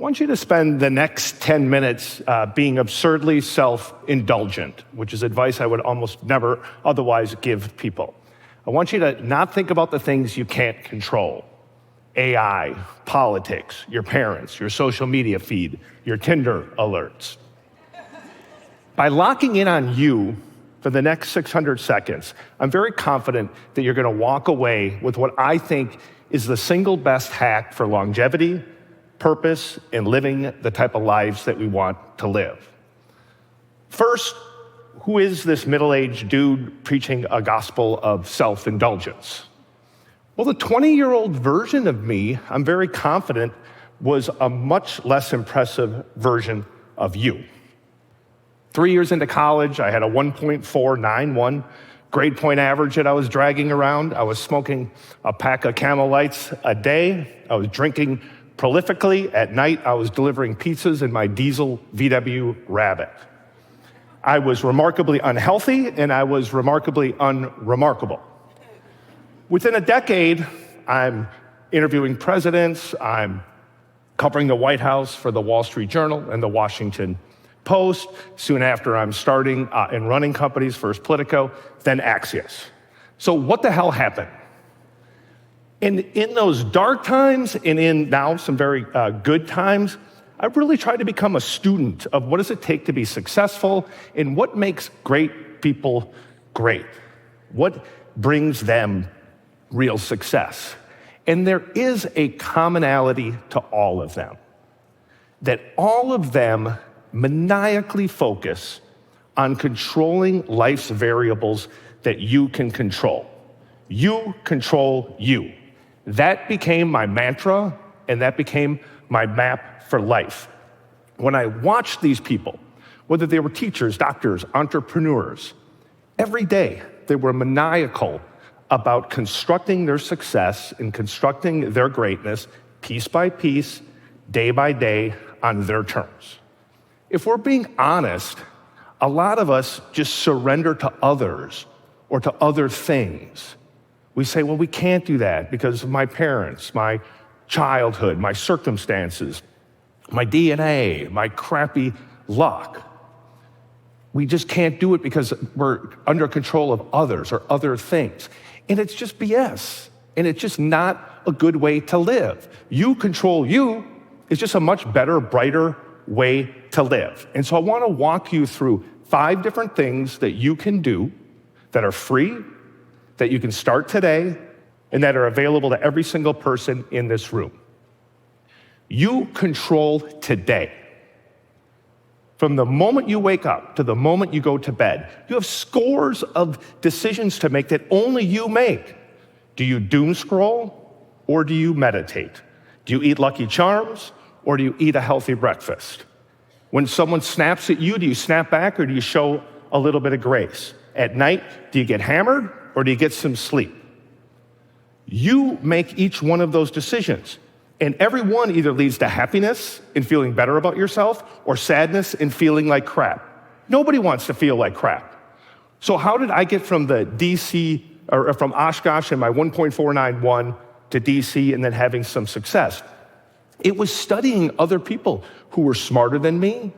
want you to spend the next 10 minutes being absurdly self-indulgent, which is advice I would almost never otherwise give people. I want you to not think about the things you can't control. AI, politics, your parents, your social media feed, your Tinder alerts. By locking in on you for the next 600 seconds, I'm very confident that you're going to walk away with what I think is the single best hack for longevity, purpose, and living the type of lives that we want to live. First, who is this middle-aged dude preaching a gospel of self-indulgence? Well, the 20-year-old version of me, I'm very confident, was a much less impressive version of you. 3 years into college, I had a 1.491 grade point average that I was dragging around. I was smoking a pack of Camel Lights a day. I was drinking prolifically. At night, I was delivering pizzas in my diesel VW Rabbit. I was remarkably unhealthy, and I was remarkably unremarkable. Within a decade, I'm interviewing presidents, I'm covering the White House for the Wall Street Journal and the Washington Post. Soon after, I'm starting and running companies, first Politico, then Axios. So what the hell happened? In those dark times and in now some very good times, I've really tried to become a student of what does it take to be successful and what makes great people great. What brings them real success. And there is a commonality to all of them, that all of them maniacally focus on controlling life's variables that you can control. You control you. That became my mantra, and that became my map for life. When I watched these people, whether they were teachers, doctors, entrepreneurs, every day they were maniacal about constructing their success and constructing their greatness piece by piece, day by day, on their terms. If we're being honest, a lot of us just surrender to others or to other things. We say, well, we can't do that because of my parents, my childhood, my circumstances, my DNA, my crappy luck. We just can't do it because we're under control of others or other things. And it's just BS. And it's just not a good way to live. You control you is just a much better, brighter way to live. And so I want to walk you through 5 different things that you can do that are free, that you can start today, and that are available to every single person in this room. You control today. From the moment you wake up to the moment you go to bed, you have scores of decisions to make that only you make. Do you doom scroll or do you meditate? Do you eat Lucky Charms or do you eat a healthy breakfast? When someone snaps at you, do you snap back or do you show a little bit of grace? At night, do you get hammered or do you get some sleep? You make each one of those decisions. And every one either leads to happiness and feeling better about yourself or sadness and feeling like crap. Nobody wants to feel like crap. So how did I get from the DC, or from Oshkosh and my 1.491 to DC and then having some success? It was studying other people who were smarter than me,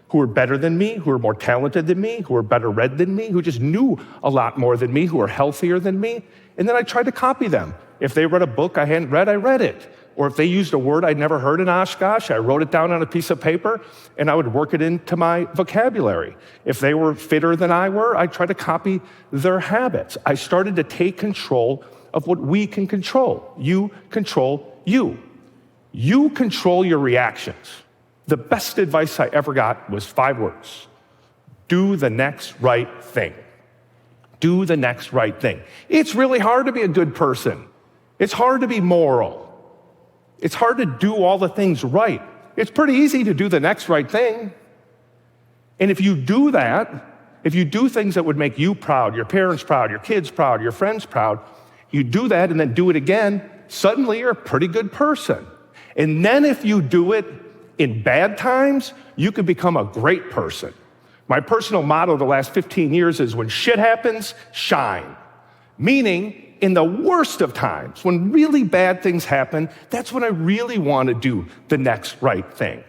who were better than me, who were more talented than me, who were better read than me, who just knew a lot more than me, who were healthier than me. And then I tried to copy them. If they read a book I hadn't read, I read it. Or if they used a word I'd never heard in Oshkosh, I wrote it down on a piece of paper and I would work it into my vocabulary. If they were fitter than I were, I tried to copy their habits. I started to take control of what we can control. You control you. You control your reactions. The best advice I ever got was 5 words. Do the next right thing. Do the next right thing. It's really hard to be a good person. It's hard to be moral. It's hard to do all the things right. It's pretty easy to do the next right thing. And if you do that, if you do things that would make you proud, your parents proud, your kids proud, your friends proud, you do that and then do it again, suddenly you're a pretty good person. And then if you do it in bad times, you can become a great person. My personal motto the last 15 years is when shit happens, shine. Meaning, in the worst of times, when really bad things happen, that's when I really want to do the next right thing.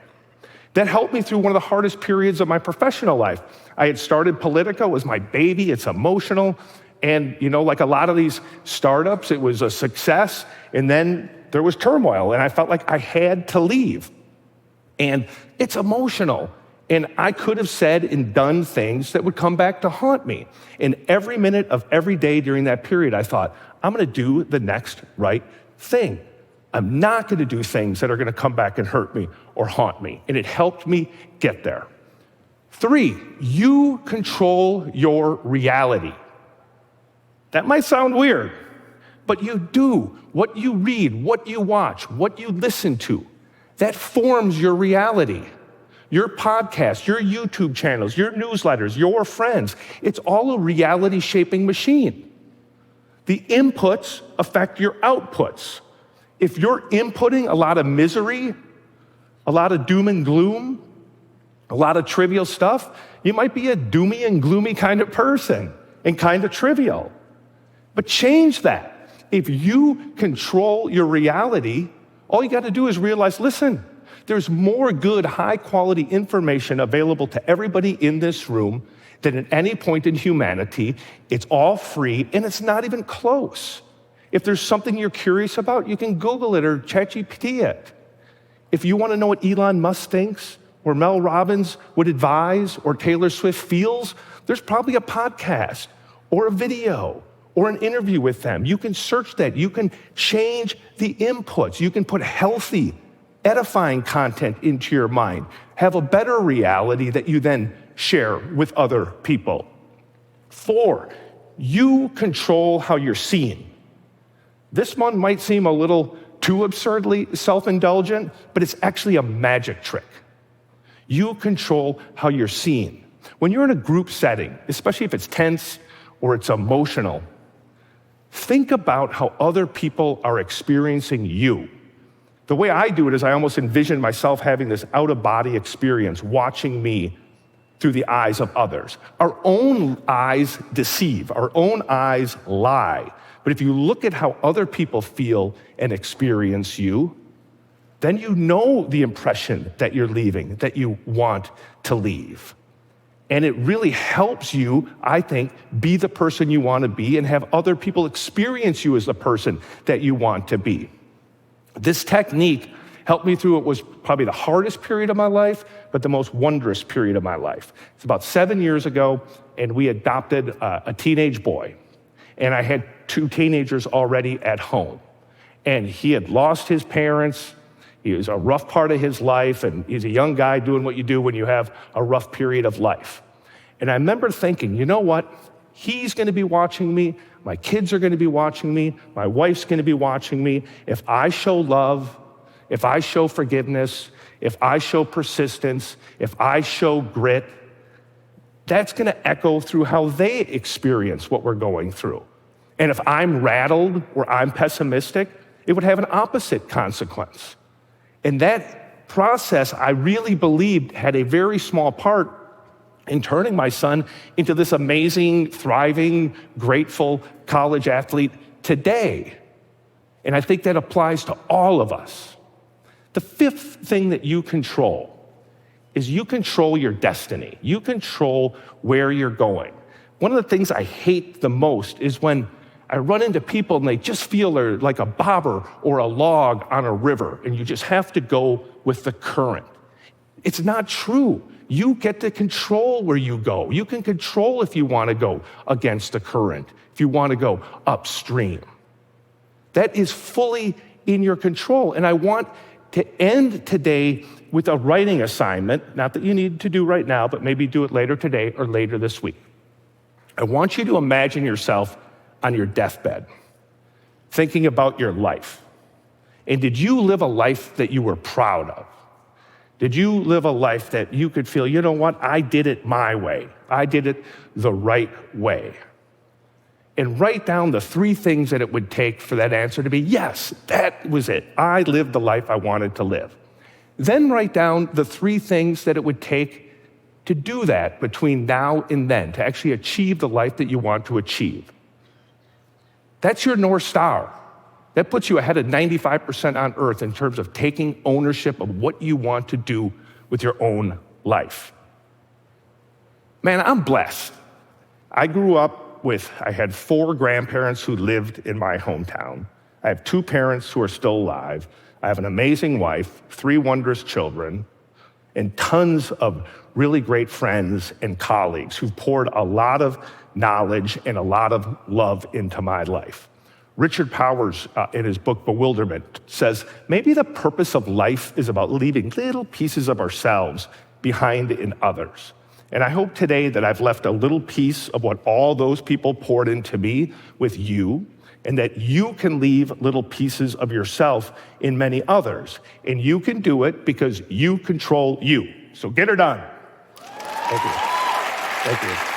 That helped me through one of the hardest periods of my professional life. I had started Politico, it was my baby, it's emotional. And like a lot of these startups, it was a success. And then there was turmoil, and I felt like I had to leave. And it's emotional. And I could have said and done things that would come back to haunt me. And every minute of every day during that period, I thought, I'm going to do the next right thing. I'm not going to do things that are going to come back and hurt me or haunt me. And it helped me get there. 3, you control your reality. That might sound weird, but you do. What you read, what you watch, what you listen to, that forms your reality. Your podcast, your YouTube channels, your newsletters, your friends, it's all a reality-shaping machine. The inputs affect your outputs. If you're inputting a lot of misery, a lot of doom and gloom, a lot of trivial stuff, you might be a doomy and gloomy kind of person and kind of trivial. But change that. If you control your reality, all you got to do is realize, listen, there's more good, high-quality information available to everybody in this room than at any point in humanity. It's all free, and it's not even close. If there's something you're curious about, you can Google it or ChatGPT it. If you want to know what Elon Musk thinks, or Mel Robbins would advise, or Taylor Swift feels, there's probably a podcast, or a video, or an interview with them. You can search that. You can change the inputs. You can put healthy, edifying content into your mind, have a better reality that you then share with other people. 4, you control how you're seen. This one might seem a little too absurdly self-indulgent, but it's actually a magic trick. You control how you're seen. When you're in a group setting, especially if it's tense or it's emotional, think about how other people are experiencing you. The way I do it is I almost envision myself having this out-of-body experience, watching me through the eyes of others. Our own eyes deceive, our own eyes lie. But if you look at how other people feel and experience you, then you know the impression that you're leaving, that you want to leave. And it really helps you, I think, be the person you want to be and have other people experience you as the person that you want to be. This technique helped me through what was probably the hardest period of my life, but the most wondrous period of my life. It's about 7 years ago, and we adopted a teenage boy. And I had 2 teenagers already at home. And he had lost his parents. He was a rough part of his life, and he's a young guy doing what you do when you have a rough period of life. And I remember thinking, you know what? He's going to be watching me. My kids are going to be watching me. My wife's going to be watching me. If I show love, if I show forgiveness, if I show persistence, if I show grit, that's going to echo through how they experience what we're going through. And if I'm rattled or I'm pessimistic, it would have an opposite consequence. And that process, I really believed, had a very small part in turning my son into this amazing, thriving, grateful college athlete today. And I think that applies to all of us. The 5th thing that you control is you control your destiny. You control where you're going. One of the things I hate the most is when I run into people and they just feel they're like a bobber or a log on a river, and you just have to go with the current. It's not true. You get to control where you go. You can control if you want to go against the current, if you want to go upstream. That is fully in your control. And I want to end today with a writing assignment, not that you need to do right now, but maybe do it later today or later this week. I want you to imagine yourself on your deathbed, thinking about your life. And did you live a life that you were proud of? Did you live a life that you could feel, you know what, I did it my way. I did it the right way. And write down the 3 things that it would take for that answer to be, yes, that was it. I lived the life I wanted to live. Then write down the 3 things that it would take to do that between now and then, to actually achieve the life that you want to achieve. That's your North Star. That puts you ahead of 95% on earth in terms of taking ownership of what you want to do with your own life. Man, I'm blessed. I grew up I had 4 grandparents who lived in my hometown. I have 2 parents who are still alive. I have an amazing wife, 3 wondrous children, and tons of really great friends and colleagues who've poured a lot of knowledge and a lot of love into my life. Richard Powers, in his book Bewilderment, says maybe the purpose of life is about leaving little pieces of ourselves behind in others. And I hope today that I've left a little piece of what all those people poured into me with you, and that you can leave little pieces of yourself in many others. And you can do it because you control you. So get her done. Thank you. Thank you.